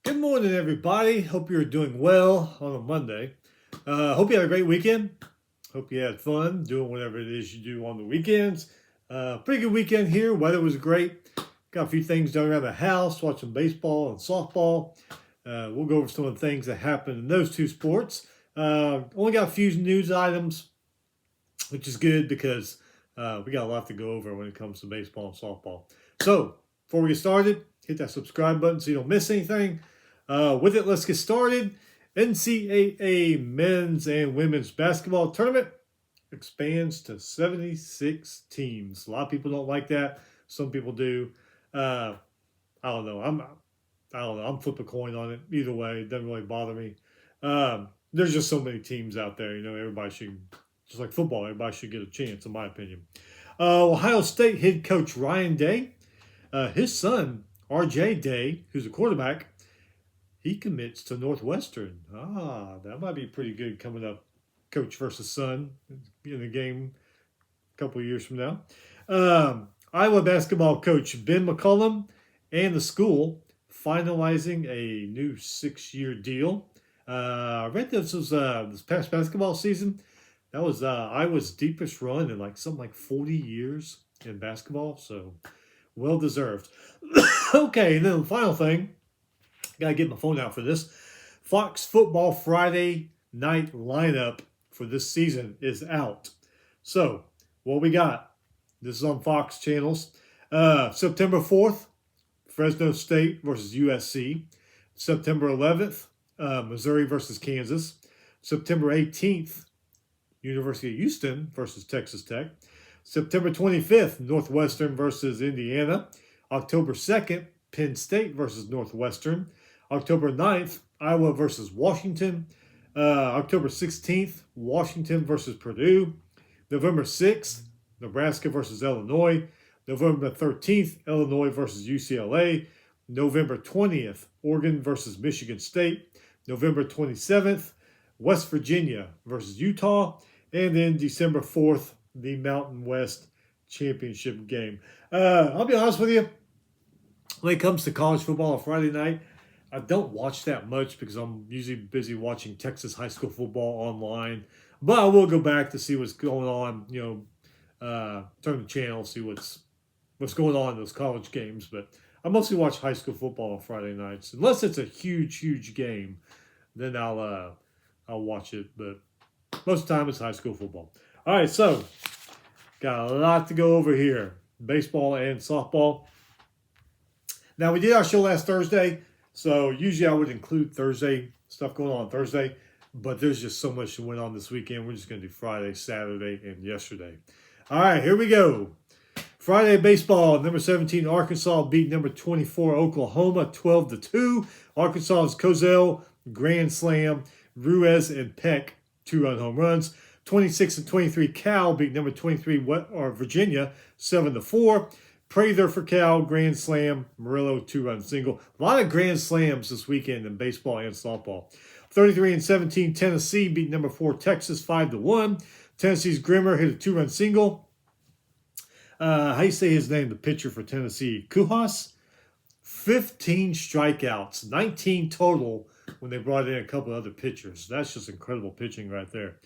Good morning, everybody. Hope you're doing well on a Monday. Hope you had a great weekend. Hope you had fun doing whatever it is you do on the weekends. Pretty good weekend here. Weather was great. Got a few things done around the house, watching baseball and softball. We'll go over some of the things that happened in those two sports. Only got a few news items, which is good because we got a lot to go over when it comes to baseball and softball. So, before we get started, hit that subscribe button so you don't miss anything. With it, let's get started. NCAA men's and women's basketball tournament expands to 76 teams. A lot of people don't like that. Some people do. I don't know. I don't know. I'm flipping a coin on it. Either way, it doesn't really bother me. There's just so many teams out there. Everybody should, just like football, everybody should get a chance, in my opinion. Ohio State head coach Ryan Day, his son, R.J. Day, who's a quarterback, he commits to Northwestern. That might be pretty good coming up. Coach versus son in the game a couple of years from now. Iowa basketball coach Ben McCollum and the school finalizing a new 6-year deal. I read this was this past basketball season. That was Iowa's deepest run in something like 40 years in basketball. So well deserved. Okay, and then the final thing. Got to get my phone out for this. Fox Football Friday night lineup for this season is out. So, what we got? This is on Fox channels. September 4th, Fresno State versus USC. September 11th, Missouri versus Kansas. September 18th, University of Houston versus Texas Tech. September 25th, Northwestern versus Indiana. October 2nd, Penn State versus Northwestern. October 9th, Iowa versus Washington. October 16th, Washington versus Purdue. November 6th, Nebraska versus Illinois. November 13th, Illinois versus UCLA. November 20th, Oregon versus Michigan State. November 27th, West Virginia versus Utah. And then December 4th, the Mountain West Championship game. I'll be honest with you. When it comes to college football on Friday night, I don't watch that much because I'm usually busy watching Texas high school football online. But I will go back to see what's going on, turn the channel, see what's going on in those college games. But I mostly watch high school football on Friday nights. Unless it's a huge game, then I'll watch it. But most of the time it's high school football. All right, so got a lot to go over here. Baseball and softball. Now, we did our show last Thursday, so usually I would include Thursday, stuff going on Thursday, but there's just so much that went on this weekend. We're just going to do Friday, Saturday, and yesterday. All right, here we go. Friday baseball, number 17, Arkansas beat number 24, Oklahoma, 12-2. Arkansas's Cozell, grand slam. Ruiz and Peck, 2-run home runs. 26 and 23, Cal beat number 23, Virginia, 7-4. Prather for Cal, grand slam. Murillo, 2-run single. A lot of grand slams this weekend in baseball and softball. 33 and 17, Tennessee beat number 4, Texas, 5-1. Tennessee's Grimmer hit a 2-run single. How do you say his name, the pitcher for Tennessee? Kuhas? 15 strikeouts, 19 total when they brought in a couple other pitchers. That's just incredible pitching right there.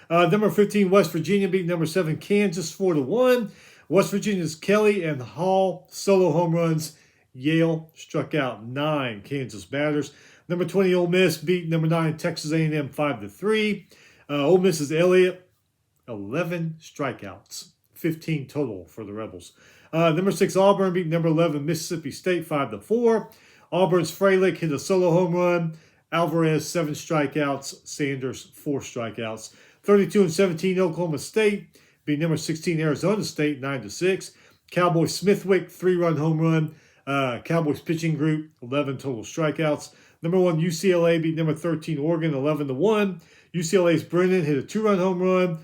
Number 15, West Virginia beat number 7, Kansas, 4-1. West Virginia's Kelly and Hall solo home runs. Yale struck out 9 Kansas batters. Number 20, Ole Miss beat number 9, Texas A&M, 5-3. Ole Miss's Elliott, 11 strikeouts, 15 total for the Rebels. Number 6, Auburn beat number 11, Mississippi State, 5-4. Auburn's Freilich hit a solo home run. Alvarez, 7 strikeouts. Sanders, 4 strikeouts. 32 and 17, Oklahoma State beat number 16, Arizona State, 9-6. Cowboys Smithwick, 3-run home run. Cowboys pitching group, 11 total strikeouts. Number 1, UCLA beat number 13, Oregon, 11-1. UCLA's Brennan hit a 2-run home run.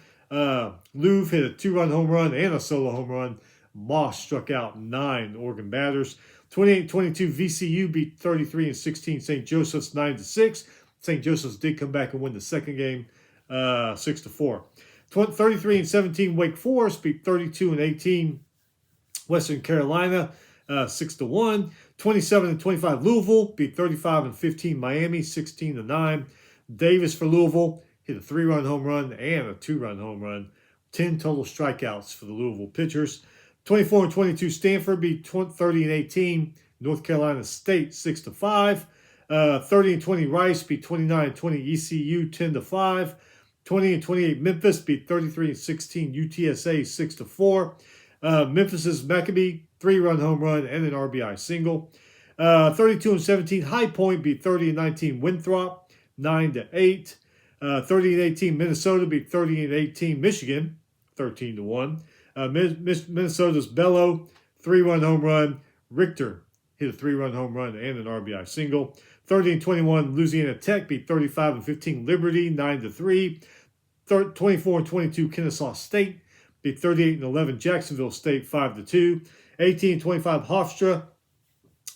Louvre hit a 2-run home run and a solo home run. Moss struck out 9 Oregon batters. 28-22, VCU beat 33 and 16, St. Joseph's, 9-6. St. Joseph's did come back and win the second game, 6-4. 33 and 17, Wake Forest beat 32 and 18, Western Carolina, 6-1. 27-25 Louisville beat 35-15 Miami, 16-9. Davis for Louisville hit a 3-run home run and a 2-run home run. 10 total strikeouts for the Louisville pitchers. 24-22 Stanford beat 30-18 North Carolina State, 6-5. 30-20 Rice beat 29-20 ECU, 10-5. 20-28 Memphis beat 33-16 UTSA, 6-4. Memphis's Maccabee, 3-run home run and an RBI single. 32-17 High Point beat 30-19 Winthrop, 9-8. 30-18 Minnesota beat 30-18 Michigan, 13-1. Minnesota's Bello, 3-run home run. Richter hit a 3-run home run and an RBI single. 30-21 Louisiana Tech beat 35-15 Liberty, 9-3. 24-22 Kennesaw State beat 38-11 Jacksonville State, 5-2. 18-25 Hofstra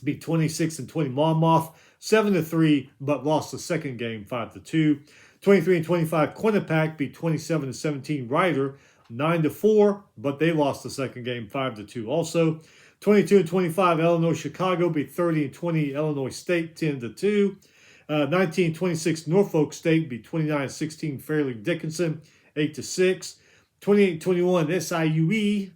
beat 26-20 Monmouth, 7-3, but lost the second game, 5-2. 23-25 Quinnipiac beat 27-17 Ryder, 9-4, but they lost the second game, 5-2 also. 22-25 Illinois Chicago beat 30-20 Illinois State, 10-2. 19-26 Norfolk State beat 29-16 Fairleigh Dickinson, 8-6. 28-21 SIUE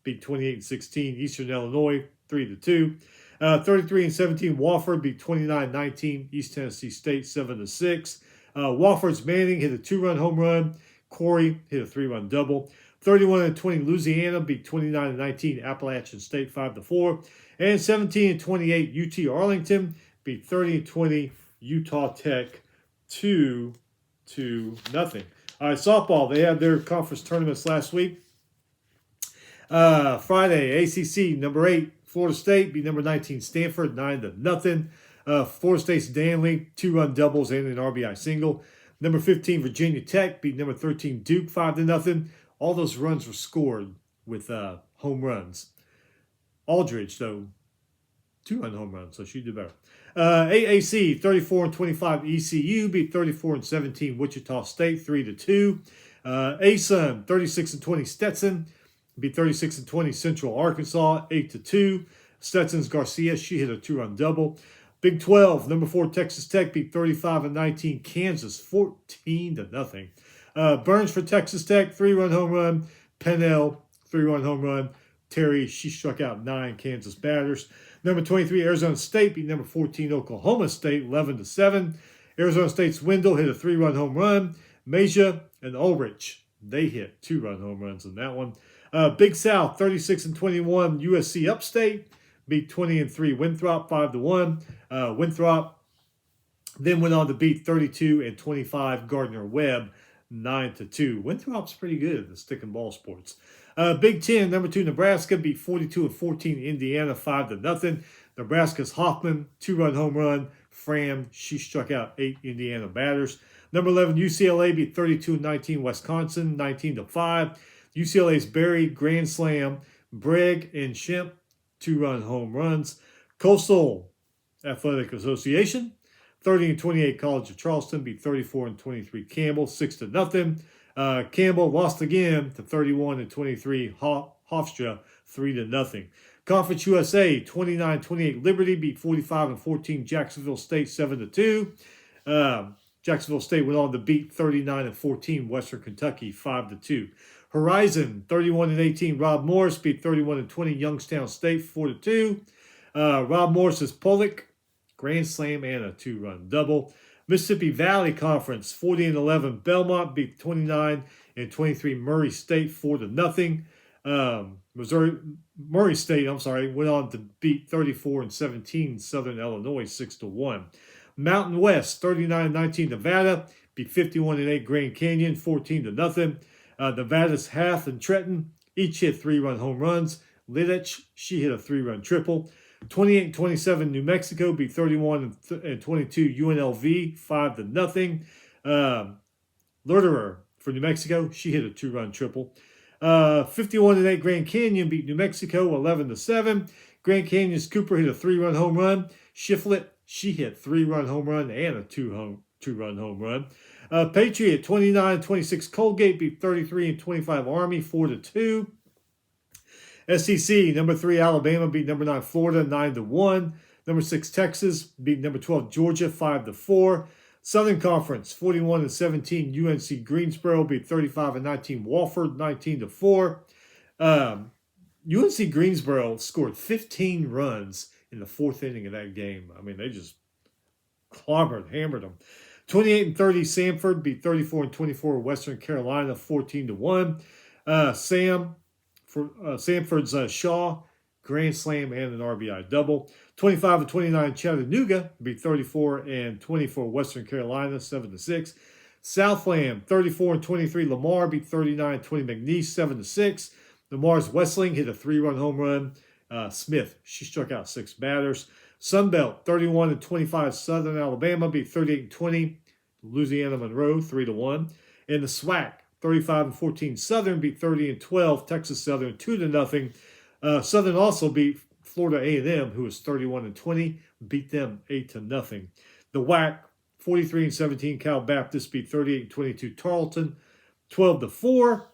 beat 28-16 Eastern Illinois, 3-2. 33-17 Wofford beat 29-19 East Tennessee State, 7-6. Wofford's Manning hit a 2-run home run. Corey hit a 3-run double. 31-20 Louisiana beat 29-19 Appalachian State, 5-4. And 17-28 UT Arlington beat 30-20 Utah Tech, 2-0. All right, softball, they had their conference tournaments last week. Friday, ACC, number 8, Florida State beat number 19 Stanford, 9-0. Florida State's Danley, 2-run doubles and an RBI single. Number 15, Virginia Tech beat number 13 Duke, 5-0. All those runs were scored with home runs. Aldridge, though, 2-run home runs, so she did better. AAC, 34-25 ECU beat 34-17 Wichita State, 3-2. ASUN, 36-20 Stetson beat 36-20 Central Arkansas, 8-2. Stetson's Garcia, she hit a 2-run double. Big 12, number 4 Texas Tech beat 35-19 Kansas, 14-0. Burns for Texas Tech, 3-run home run. Pennell, 3-run home run. Terry, she struck out 9 Kansas batters. Number 23 Arizona State beat number 14 Oklahoma State, 11-7. Arizona State's Wendell hit a 3-run home run. Mejia and Ulrich, they hit 2-run home runs in that one. Big South, 36-21 USC Upstate beat 20-3 Winthrop, 5-1. Winthrop then went on to beat 32-25 Gardner Webb, 9-2. Winthrop's pretty good at the stick and ball sports. Big Ten, number 2 Nebraska beat 42-14 Indiana, 5-0. Nebraska's Hoffman, 2-run home run. Fram, she struck out 8 Indiana batters. Number 11 UCLA beat 32-19 Wisconsin, 19-5. UCLA's Berry, grand slam. Bregg and Shemp, 2-run home runs. Coastal Athletic Association, 30-28 College of Charleston beat 34-23 Campbell, 6-0. Campbell lost again to 31-23 Hofstra, 3-0. Conference USA, 29-28 Liberty beat 45-14 Jacksonville State, 7-2. Jacksonville State went on to beat 39-14 Western Kentucky, 5-2. Horizon, 31-18 Rob Morris beat 31-20 Youngstown State, 4-2. Rob Morris's Pollock, grand slam and a 2-run double. Mississippi Valley Conference, 40-11 Belmont beat 29-23 Murray State, 4-0. Murray State, went on to beat 34-17 Southern Illinois, 6-1. Mountain West, 39-19 Nevada beat 51-8 Grand Canyon, 14-0. Nevada's Hath and Trenton each hit 3-run home runs. Lidich, she hit a 3-run triple. 28-27 New Mexico beat 31-22 UNLV, 5-0. Lerterer for New Mexico, she hit a 2-run triple. 51-8 Grand Canyon beat New Mexico, 11-7. Grand Canyon's Cooper hit a 3-run home run. Shiflett, she hit 3-run home run and a 2-run home run. Patriot, 29-26 Colgate beat 33-25 Army, 4-2. SEC, number 3 Alabama beat number 9 Florida, 9-1. Number 6, Texas beat number 12, Georgia, 5-4. Southern Conference, 41-17. UNC Greensboro beat 35-19. Wofford, 19-4. UNC Greensboro scored 15 runs in the fourth inning of that game. I mean, they just hammered them. 28-30, Samford beat 34-24 Western Carolina, 14-1. Samford's Shaw, grand slam and an RBI double. 25-29, Chattanooga beat 34-24 Western Carolina, 7-6. Southland, 34-23, Lamar beat 39-20 McNeese, 7-6. Lamar's Wesleyan hit a 3-run home run. Smith, she struck out 6 batters. Sunbelt, 31-25, Southern Alabama beat 38-20 Louisiana Monroe, 3-1. And the SWAC, 35-14, Southern beat 30-12 Texas Southern, 2-0. Southern also beat Florida A&M, who was 31-20, beat them 8-0. The WAC, 43-17, Cal Baptist beat 38-22 Tarleton, 12-4.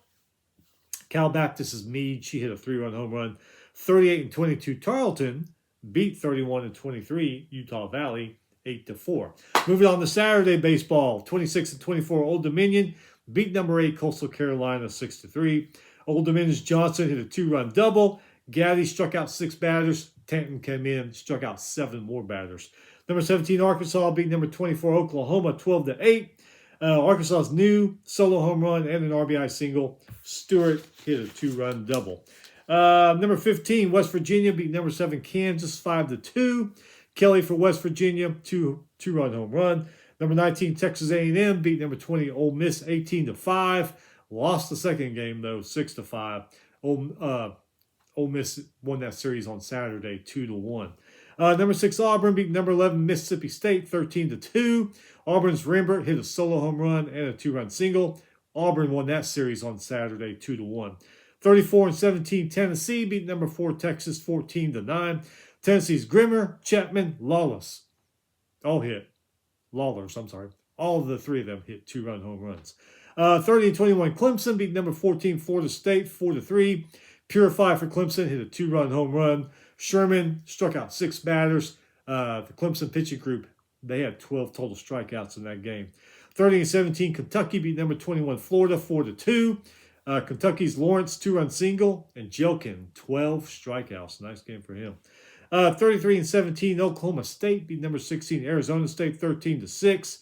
Cal Baptist's Meade, she hit a 3-run home run. 38-22 Tarleton beat 31-23 Utah Valley, 8-4. Moving on to Saturday baseball, 26-24 Old Dominion beat number 8 Coastal Carolina, 6-3. Old Dominion's Johnson hit a 2-run double. Gaddy struck out 6 batters. Tanton came in, struck out 7 more batters. Number 17 Arkansas beat number 24 Oklahoma, 12-8. Arkansas's new solo home run and an RBI single. Stewart hit a 2-run double. Number 15, West Virginia beat number 7 Kansas, 5-2. Kelly for West Virginia, two-run home run. Number 19, Texas A&M beat number 20 Ole Miss, 18-5. Lost the second game though, 6-5. Ole Miss won that series on Saturday, 2-1. Number 6, Auburn beat number 11 Mississippi State, 13-2. Auburn's Rembert hit a solo home run and a 2-run single. Auburn won that series on Saturday, 2-1. 34-17, Tennessee beat number 4 Texas, 14-9. Tennessee's Grimmer, Chapman, Lawlers, all of the 3 of them hit 2-run home runs. 30-21, Clemson beat number 14 Florida State, 4-3. Purify for Clemson hit a 2-run home run. Sherman struck out 6 batters. The Clemson pitching group, they had 12 total strikeouts in that game. 30-17, Kentucky beat number 21 Florida, 4-2. Kentucky's Lawrence 2-run single, and Jelkin 12 strikeouts. Nice game for him. 33-17, Oklahoma State beat number 16 Arizona State, 13-6.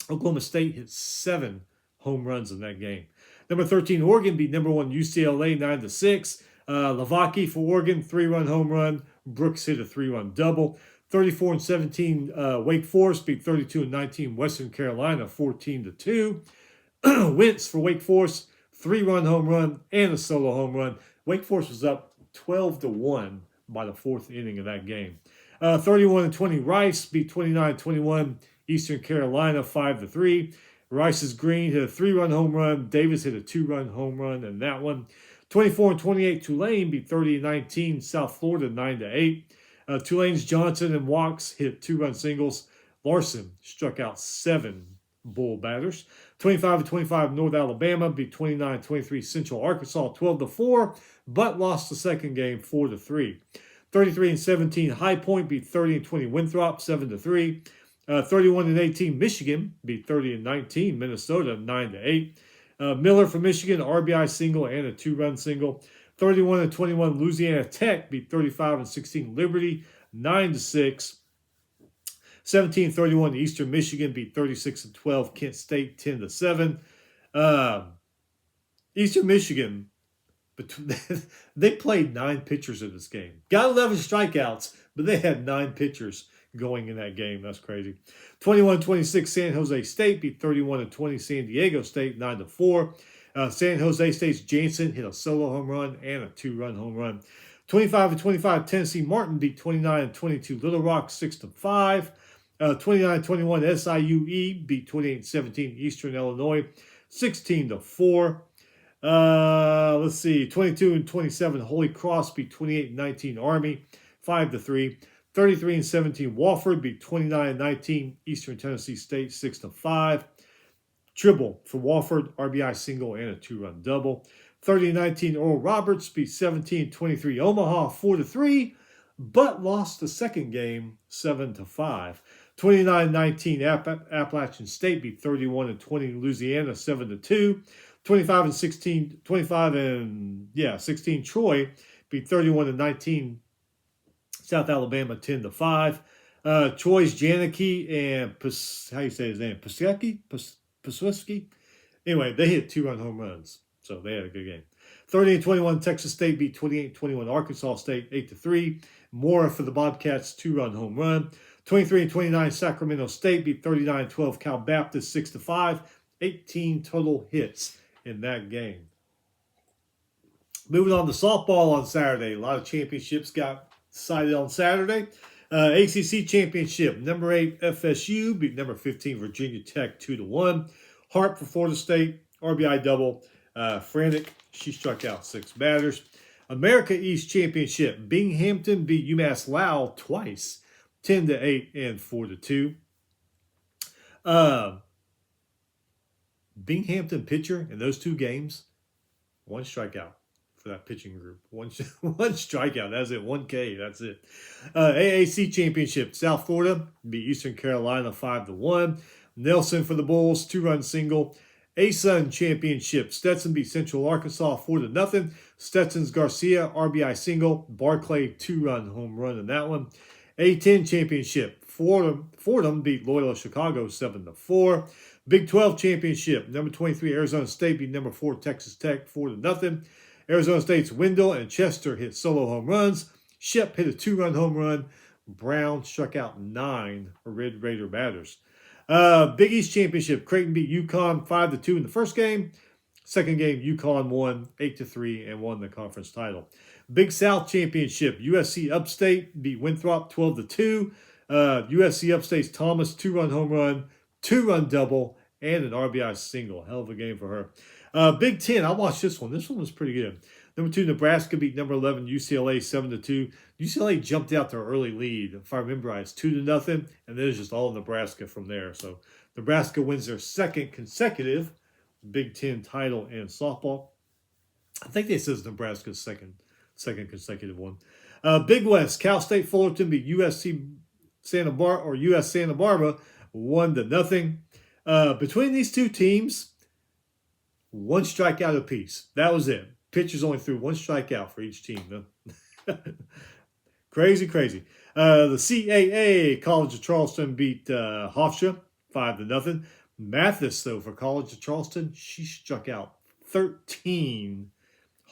Oklahoma State hit 7 home runs in that game. Number 13 Oregon beat number 1 UCLA, 9-6. Lavaki for Oregon, 3-run home run. Brooks hit a 3-run double. 34-17, Wake Forest beat 32-19 Western Carolina, 14-2. Wentz for Wake Forest, 3-run home run and a solo home run. Wake Forest was up 12-1 by the 4th inning of that game. 31-20, Rice beat 29-21 Eastern Carolina, 5-3. Rice's Green hit a 3-run home run. Davis hit a 2-run home run in that one. 24-28, Tulane beat 30-19 South Florida, 9-8. Tulane's Johnson and Walks hit 2-run singles. Larson struck out 7 bull batters. 25-25, North Alabama beat 29-23 Central Arkansas, 12-4, but lost the second game, 4-3. 33-17, High Point beat 30-20 Winthrop, 7-3. 31-18, Michigan beat 30-19 Minnesota, 9-8. Miller for Michigan, RBI single and a 2-run single. 31-21, Louisiana Tech beat 35-16 Liberty, 9-6. 17-31, Eastern Michigan beat 36-12 Kent State, 10-7. Eastern Michigan, they played 9 pitchers in this game. Got 11 strikeouts, but they had 9 pitchers going in that game. That's crazy. 21-26, San Jose State beat 31-20 San Diego State, 9-4. San Jose State's Jansen hit a solo home run and a 2-run home run. 25-25, Tennessee Martin beat 29-22 Little Rock, 6-5. 29-21, SIUE beat 28-17 Eastern Illinois, 16-4. Let's see, 22-27, Holy Cross beat 28-19 Army, 5-3. 33-17, Wofford beat 29-19 Eastern Tennessee State, 6-5. Tribble for Wofford, RBI single and a 2-run double. 30-19, Oral Roberts beat 17-23 Omaha, 4-3. but lost the second game 7-5. 29-19, Appalachian State beat 31-20 Louisiana 7-2. 16 Troy beat 31-19 South Alabama 10-5. Troy's Janicki and how you say his name? Paswiski? Anyway, they hit 2-run home runs, so they had a good game. 30-21 Texas State beat 28-21 Arkansas State 8-3. Mora for the Bobcats 2-run home run. 23-29 Sacramento State beat 39-12 Cal Baptist 6-5. 18 total hits in that game. Moving on to softball on Saturday. A lot of championships got decided on Saturday. ACC Championship, number 8 FSU beat number 15 Virginia Tech 2-1. Hart for Florida State, RBI double. Frantic, she struck out 6 batters. America East Championship, Binghamton beat UMass Lowell twice, 10-8 and 4-2. Binghamton pitcher in those 2 games, 1 strikeout for that pitching group. One strikeout. That's it. 1K. That's it. AAC Championship. South Florida beat Eastern Carolina 5-1. Nelson for the Bulls. 2-run single. ASUN Championship. Stetson beat Central Arkansas 4-0. Stetson's Garcia RBI single. Barclay 2-run home run in that one. A10 Championship. Fordham beat Loyola Chicago 7-4. Big 12 Championship. Number 23 Arizona State beat number 4 Texas Tech 4-0. Arizona State's Wendell and Chester hit solo home runs. Shep hit a 2-run home run. Brown struck out 9 Red Raider batters. Big East Championship. Creighton beat UConn 5-2 in the first game. Second game, UConn won 8-3 and won the conference title. Big South Championship. USC Upstate beat Winthrop 12-2. USC Upstate's Thomas 2-run home run, 2-run double, and an RBI single. Hell of a game for her. Big Ten, I watched this one. This one was pretty good. Number 2, Nebraska beat number 11, UCLA 7-2. UCLA jumped out their early lead. If I remember right, it's 2-0, and then it's just all Nebraska from there. So Nebraska wins their second consecutive Big Ten title in softball. I think it says Nebraska's second consecutive one. Big West, Cal State Fullerton beat US Santa Barbara 1-0. Between these 2 teams, 1 strikeout apiece. That was it. Pitchers only threw 1 strikeout for each team. Crazy. The CAA, College of Charleston beat Hofstra 5-0. Mathis, though, for College of Charleston, she struck out 13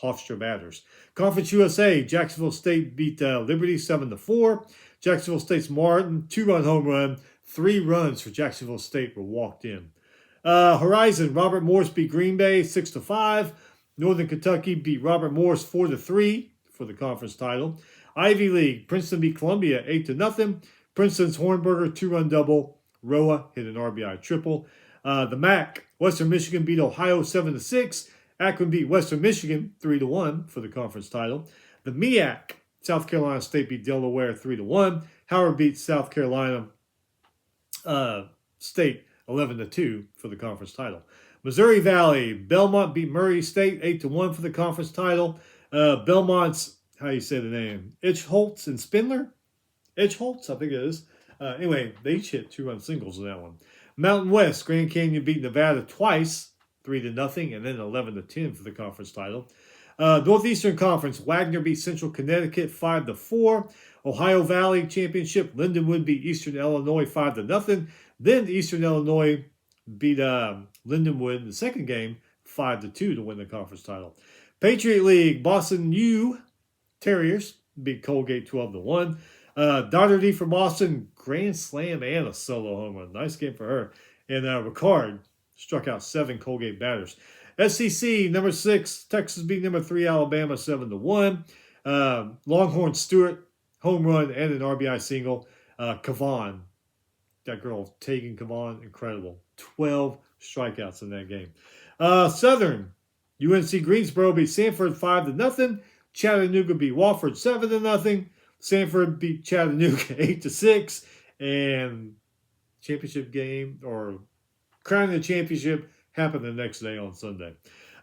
Hofstra batters. Conference USA, Jacksonville State beat Liberty 7-4. Jacksonville State's Martin, 2-run home run. 3 runs for Jacksonville State were walked in. Horizon, Robert Morris beat Green Bay 6-5. Northern Kentucky beat Robert Morris 4-3 for the conference title. Ivy League, Princeton beat Columbia 8-0. Princeton's Hornberger 2-run double. Roa hit an RBI triple. The MAC, Western Michigan beat Ohio 7-6. Akron beat Western Michigan 3-1 for the conference title. The MEAC, South Carolina State beat Delaware 3-1. Howard beat South Carolina State 11-2 for the conference title. Missouri Valley, Belmont beat Murray State 8-1 for the conference title. Belmont's, how you say the name? Itchholtz and Spindler? Itchholtz, I think it is. Anyway, they each hit 2-run singles in that one. Mountain West, Grand Canyon beat Nevada twice, 3-0, and then 11-10 for the conference title. Northeastern Conference, Wagner beat Central Connecticut 5-4. Ohio Valley Championship, Lindenwood beat Eastern Illinois 5-0. Then Eastern Illinois beat Lindenwood in the second game 5-2 to win the conference title. Patriot League, Boston U Terriers beat Colgate 12-1. Doherty for Boston, grand slam and a solo home run. Nice game for her. And Ricard struck out 7 Colgate batters. SEC, number 6, Texas beat number 3, Alabama 7-1. Longhorn Stewart, home run and an RBI single. Kavan, that girl, Tegan Kavan, incredible. 12 strikeouts in that game. Southern, UNC Greensboro beat Sanford 5-0. Chattanooga beat Wofford 7-0. Sanford beat Chattanooga 8-6. And championship game, or crowning the championship, happened the next day on Sunday.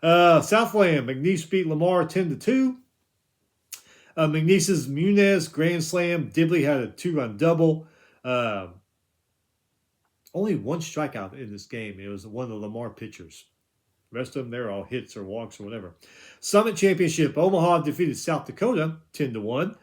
Southland, McNeese beat Lamar 10-2. McNeese's Munez, grand slam. Dibley had a 2-run double. Only one strikeout in this game. It was one of the Lamar pitchers. The rest of them, they're all hits or walks or whatever. Summit Championship. Omaha defeated South Dakota 10-1.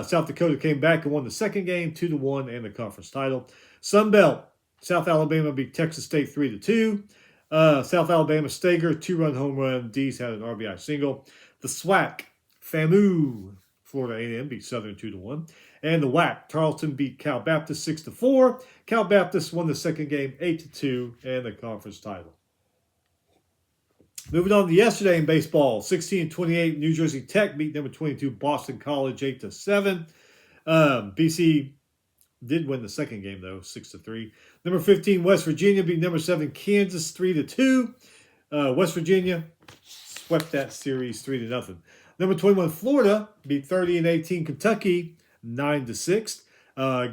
South Dakota came back and won the second game 2-1 and the conference title. Sun Belt. South Alabama beat Texas State 3-2. South Alabama Stager, 2-run home run. Dees had an RBI single. The SWAC. FAMU. Florida A&M beat Southern 2-1. And the WAC. Tarleton beat Cal Baptist 6-4. Cal Baptist won the second game 8-2 and the conference title. Moving on to yesterday in baseball, 16-28, New Jersey Tech beat number 22 Boston College 8-7. BC did win the second game though, 6-3. Number 15 West Virginia beat number 7 Kansas 3-2. West Virginia swept that series 3-0. Number 21 Florida beat 30-18 Kentucky 9-6.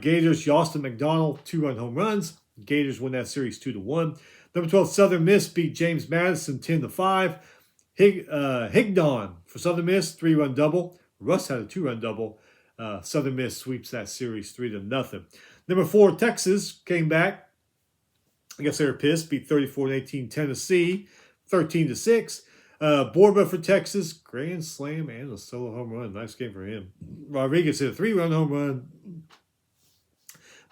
Gators Yostin McDonald 2-run home runs. Gators win that series 2-1. Number 12, Southern Miss beat James Madison 10-5. Higdon for Southern Miss, 3-run double. Russ had a 2-run double. Southern Miss sweeps that series 3-0. Number 4, Texas came back. I guess they were pissed. Beat 34-18 Tennessee, 13-6. Borba for Texas, grand slam and a solo home run. Nice game for him. Rodriguez hit a 3-run home run.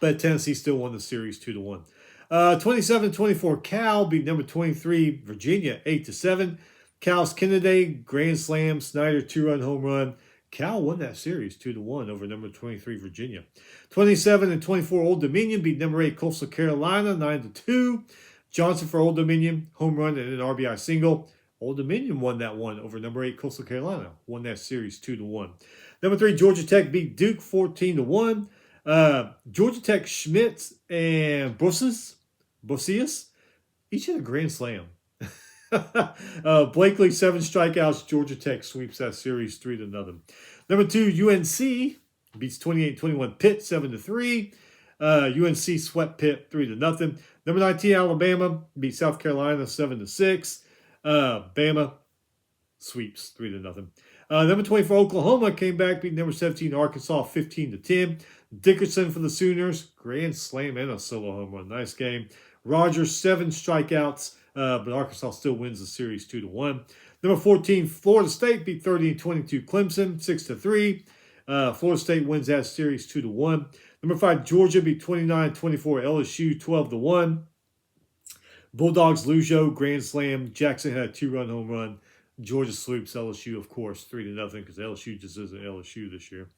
But Tennessee still won the series 2-1. 27-24, Cal beat number 23, Virginia, 8-7. Cal's Kennedy, grand slam, Snyder, 2-run home run. Cal won that series 2-1 over number 23, Virginia. 27-24, Old Dominion beat number 8, Coastal Carolina, 9-2. Johnson for Old Dominion, home run and an RBI single. Old Dominion won that one over number 8, Coastal Carolina. Won that series 2-1. Number 3, Georgia Tech beat Duke 14-1. Georgia Tech Schmitz and Bosius each hit a grand slam. Blakely 7 strikeouts. Georgia Tech sweeps that series 3-0. Number 2 UNC beats 28-21 Pitt 7-3. UNC swept Pitt 3-0. Number 19 Alabama beat South Carolina 7-6. Bama sweeps 3-0. Number 24 Oklahoma came back, beat number 17 Arkansas 15-10. Dickerson for the Sooners, grand slam and a solo home run. Nice game. Rogers 7 strikeouts, but Arkansas still wins the series 2-1. Number 14 Florida State beat 30-22 Clemson 6-3. Florida State wins that series 2-1. Number 5 Georgia beat 29-24 LSU 12-1. Bulldogs Lujo grand slam. Jackson had a 2-run home run. Georgia sweeps LSU, of course, 3-0 because LSU just isn't LSU this year.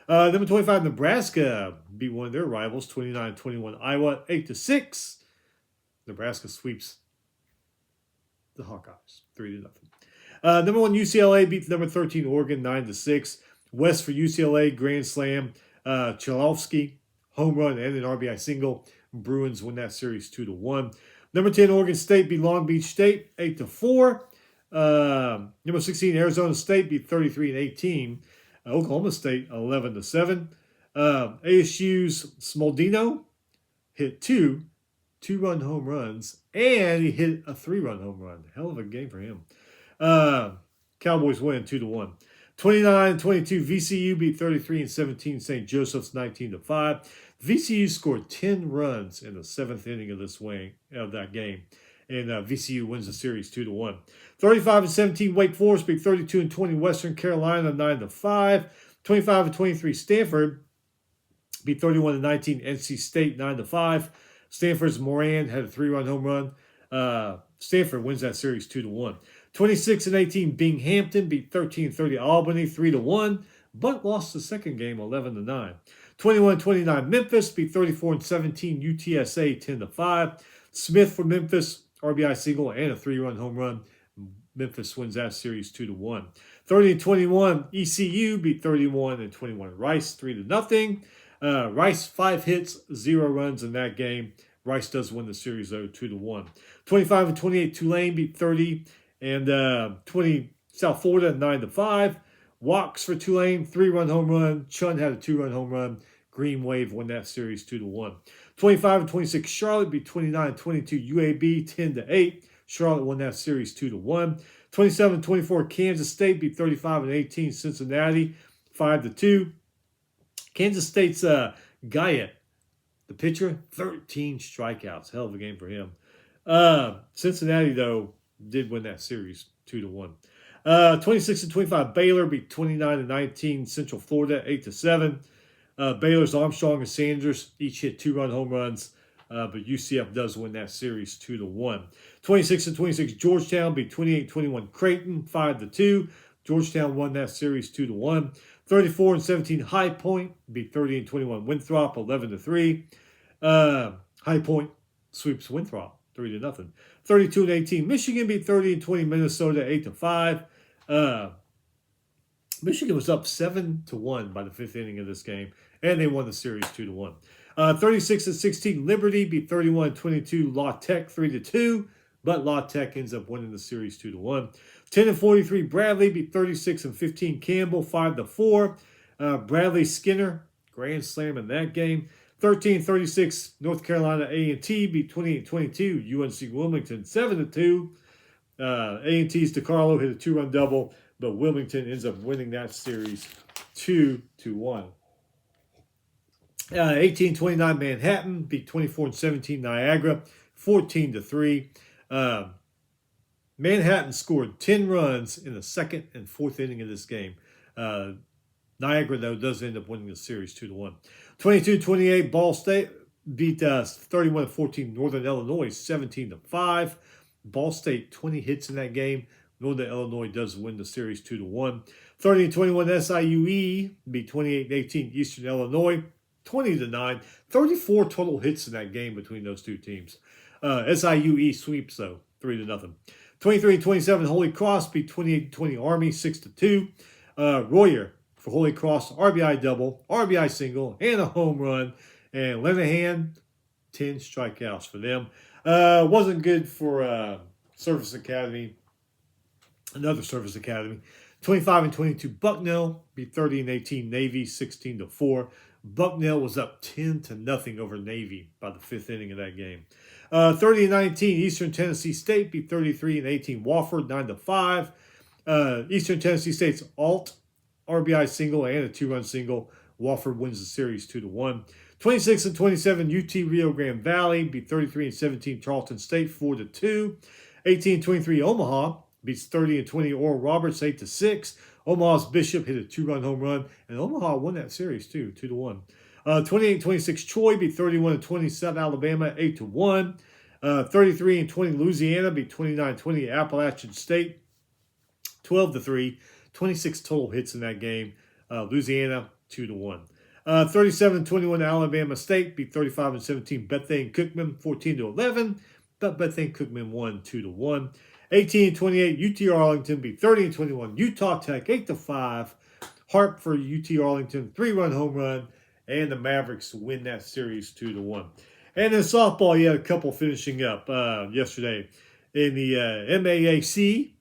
Number 25, Nebraska beat one of their rivals, 29-21 Iowa, 8-6. Nebraska sweeps the Hawkeyes, 3-0. Number 1, UCLA beat number 13 Oregon, 9-6. West for UCLA, grand slam. Chalowski, home run and an RBI single. Bruins win that series 2-1. Number 10, Oregon State beat Long Beach State, 8-4. Number 16, Arizona State beat 33-18. Oklahoma State 11-7. ASU's Smoldino hit 2 2-run home runs, and he hit a 3-run home run. Hell of a game for him. Cowboys win 2-1. 29-22, VCU beat 33-17 St. Joseph's 19-5. VCU scored 10 runs in the 7th inning of that game. And VCU wins the series 2-1. 35-17, Wake Forest beat 32-20 Western Carolina 9-5. 25-23, Stanford beat 31-19 NC State 9-5. Stanford's Moran had a 3-run home run. Stanford wins that series 2-1. 26-18, Binghamton beat 13-30 Albany 3-1, but lost the second game 11-9. 21-29, Memphis beat 34-17 UTSA 10-5. Smith for Memphis, RBI single and a 3-run home run. Memphis wins that series 2-1. 30-21, ECU beat 31-21 Rice 3-0. Rice 5 hits, 0 runs in that game. Rice does win the series though 2-1. 25-28, Tulane beat 30 and 20 South Florida 9-5. Walks for Tulane, 3-run home run. Chun had a 2-run home run. Green Wave won that series 2-1. 25-26, Charlotte beat 29-22 UAB 10-8. Charlotte won that series 2-1. 27-24, Kansas State beat 35-18 Cincinnati. 5-2. Kansas State's Guyett, the pitcher, 13 strikeouts. Hell of a game for him. Cincinnati, though, did win that series 2-1. 26-25, Baylor beat 29-19 Central Florida, 8-7. Baylor's Armstrong and Sanders each hit 2-run home runs, but UCF does win that series 2-1. 26-26, Georgetown beat 28-21 Creighton, 5-2. Georgetown won that series 2-1. 34-17, High Point beat 30-21 Winthrop, 11-3. High Point sweeps Winthrop 3-0. 32-18, Michigan beat 30-20 Minnesota, 8-5. Michigan was up 7-1 by the fifth inning of this game, and they won the series 2-1. 36-16, Liberty beat 31-22 La Tech 3-2, but La Tech ends up winning the series 2-1. 10-43, Bradley beat 36-15 Campbell 5-4. Bradley Skinner, grand slam in that game. 13-36, North Carolina A&T beat 28-22 UNC Wilmington 7-2. A&T's DeCarlo hit a 2-run double, but Wilmington ends up winning that series 2-1. 18-29, Manhattan beat 24-17 Niagara 14-3. Manhattan scored 10 runs in the second and fourth inning of this game. Niagara, though, does end up winning the series 2-1. 22-28, Ball State beat 31-14 Northern Illinois 17-5. Ball State 20 hits in that game. Northern Illinois does win the series 2-1. 30-21, SIUE beat 28-18 Eastern Illinois 20-9. 34 total hits in that game between those two teams. SIUE sweeps, though, 3-0. 23-27, Holy Cross beat 28-20 Army 6-2. Royer for Holy Cross, RBI double, RBI single, and a home run. And Lenahan, 10 strikeouts for them. Wasn't good for Service Academy. Another Service Academy. 25-22, Bucknell beat 30-18 Navy 16-4. Bucknell was up 10-0 over Navy by the fifth inning of that game. 30-19, Eastern Tennessee State beat 33-18 Wofford 9-5. Eastern Tennessee State's Alt RBI single and a 2-run single. Wofford wins the series 2-1. 26-27, UT Rio Grande Valley beat 33-17 Charleston State 4-2. 18-23, Omaha beats 30-20 Oral Roberts 8-6. Omaha's Bishop hit a 2-run home run, and Omaha won that series too, 2-1. 28-26, Troy beat 31-20 South Alabama 8-1. 33-20, Louisiana beat 29-20 Appalachian State 12-3. 26 total hits in that game. Louisiana 2-1. 37-21, Alabama State beat 35-17 Bethune Cookman 14-11, but Bethune Cookman won 2-1. 18-28, UT Arlington beat 30-21 Utah Tech 8-5. Harp for UT Arlington 3-run home run, and the Mavericks win that series 2-1. And in softball, you had a couple finishing up yesterday in the MAAC.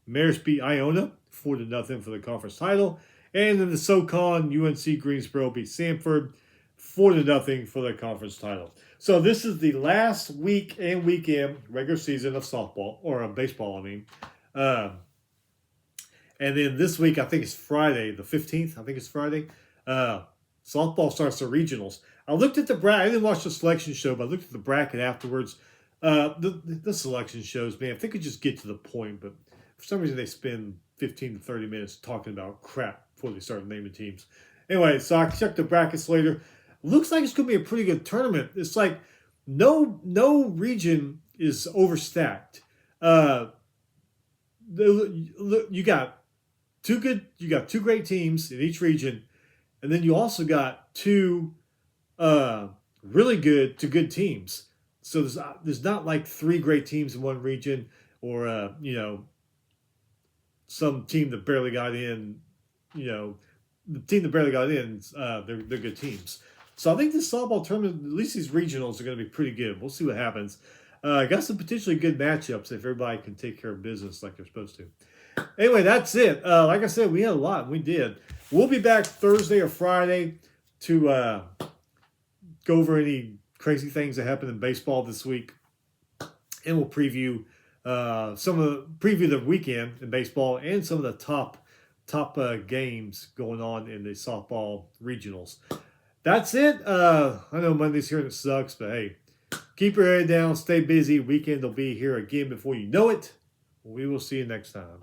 Marist beat Iona 4-0 for the conference title. And in the SoCon, UNC Greensboro beat Samford 4-0 for the conference title. So this is the last week and weekend regular season of softball, or baseball, I mean. And then this week, I think it's Friday, the 15th. I think it's Friday. Softball starts the regionals. I looked at the bracket. I didn't watch the selection show, but I looked at the bracket afterwards. The selection shows, man, if they could just get to the point, but for some reason they spend 15 to 30 minutes talking about crap before they start naming teams. Anyway, so I checked the brackets later. Looks like it's going to be a pretty good tournament. It's like no region is overstacked. You got two great teams in each region, and then you also got two really good to good teams. So there's not like three great teams in one region, or some team that barely got in. The team that barely got in, they're good teams. So I think this softball tournament, at least these regionals, are going to be pretty good. We'll see what happens. Got some potentially good matchups if everybody can take care of business like they're supposed to. Anyway, that's it. Like I said, we had a lot. We did. We'll be back Thursday or Friday to go over any crazy things that happened in baseball this week, and we'll preview the weekend in baseball and some of the top top games going on in the softball regionals. That's it. I know Monday's here and it sucks, but hey, keep your head down, stay busy. Weekend will be here again before you know it. We will see you next time.